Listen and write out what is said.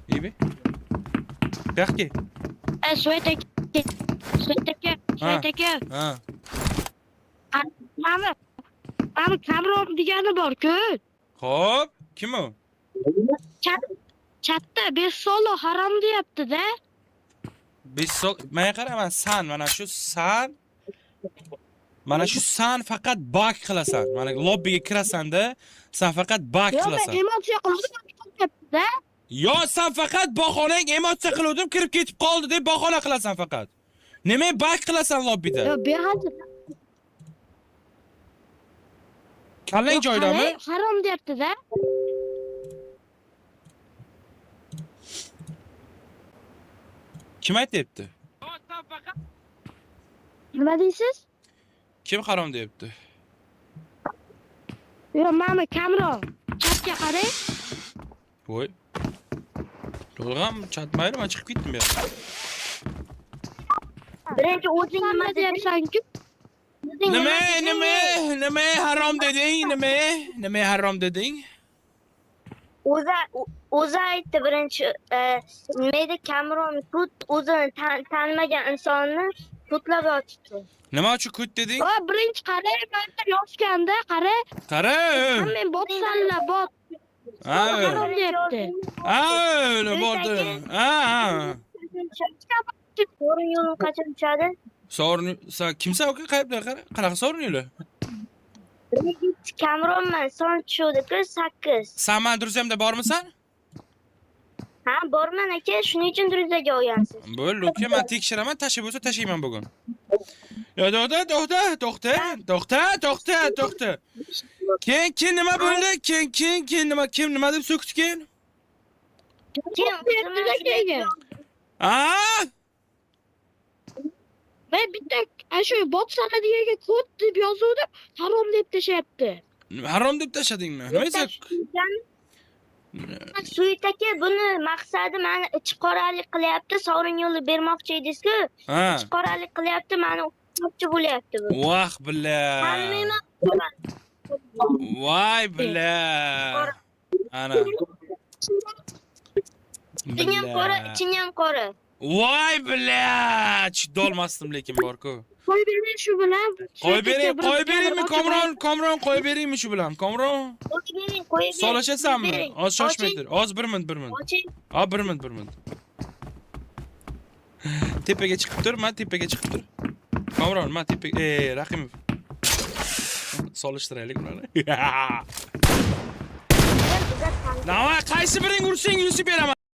İyi. Yo'qki. So'ytaka. Ha. Mana Kamron degani bor-ku. Xo'p, kim u? Chatda Besolo harom deyapti-da. Menga qara, mana shu san. Mana shu san faqat bak qilasan. Mana lobbiga kirasan-da, san faqat bak qilasan. Yo'q, emotsiya qilib-da. Yo, sen faqat bahonang emotsiya qiluvdim, kirib ketib qoldi deb bahona qilasan faqat. Nima bak qilasan lobbida? Yo, behad. Kallang joydami? Harom deyapti-da. Kim aytibdi? Nima deysiz? Kim harom deyapti? Yo, mana Kamron. Chatga qarang. Voy. To'g'ram, chatmaydi, men chiqib ketdim bu yerdan. Birinchi o'zing nima deyapsan-ku? Nima harom deding? Nima harom deding? O'zi aytdi birinchi nima Kamron kut o'zini tanimagan insonni kutlab yotibdi. Nima uchun kut deding? O, birinchi qarang, mana yozganda qara. Qara. Men botsanlar bot. Harom deyapti. Bo'ldi. So'rin yo'lni qachon tushadi? So'rin, sen kimsan uka? Qayerda qara? Qanaqa so'rin yo'li? Kamronman, son tushuvdi-ku 8. Sen men Druzamda bormisan? Ha, borman aka, shuning uchun Druzaga olgansiz. Bo'ldi, uka, men tekshiraman, tashib bo'lsa tashiyman bugun. Yo, to'xta. Keyin nima bo'ldi? Keyin nima deb so'kdi keyin? Men bitta shu botsanlar degaga kod deb yozuvdim, harom deb tashayapti. Harom deb tashadingmi? Nima esa? Suyit aka, buni maqsadi meni ichqoralik qilyapti, sovrin yo'li bermoqchi edingiz-ku. Ichqoralik qilyapti, meni o'qitmoqchi bo'lyapti bu. Voh billah. Voy billah. Ana. Ichini ham qora. Voy billah. Chidolmasdim lekin bor-ku. Qo'yib bering shu bilan. Qo'yib beringmi Komron qo'yib beringmi shu bilan? Komron. Qo'yib bering. Solashasanmi? Oz shoshmaydir. Oz 1 minut. Ha, 1 minut. Tepaga chiqib tur, men tepaga chiqib tur. Komron, men tepaga, Raqimov. Solishtiraylik ularni. Nima, qaysi biring ursang yusib beraman.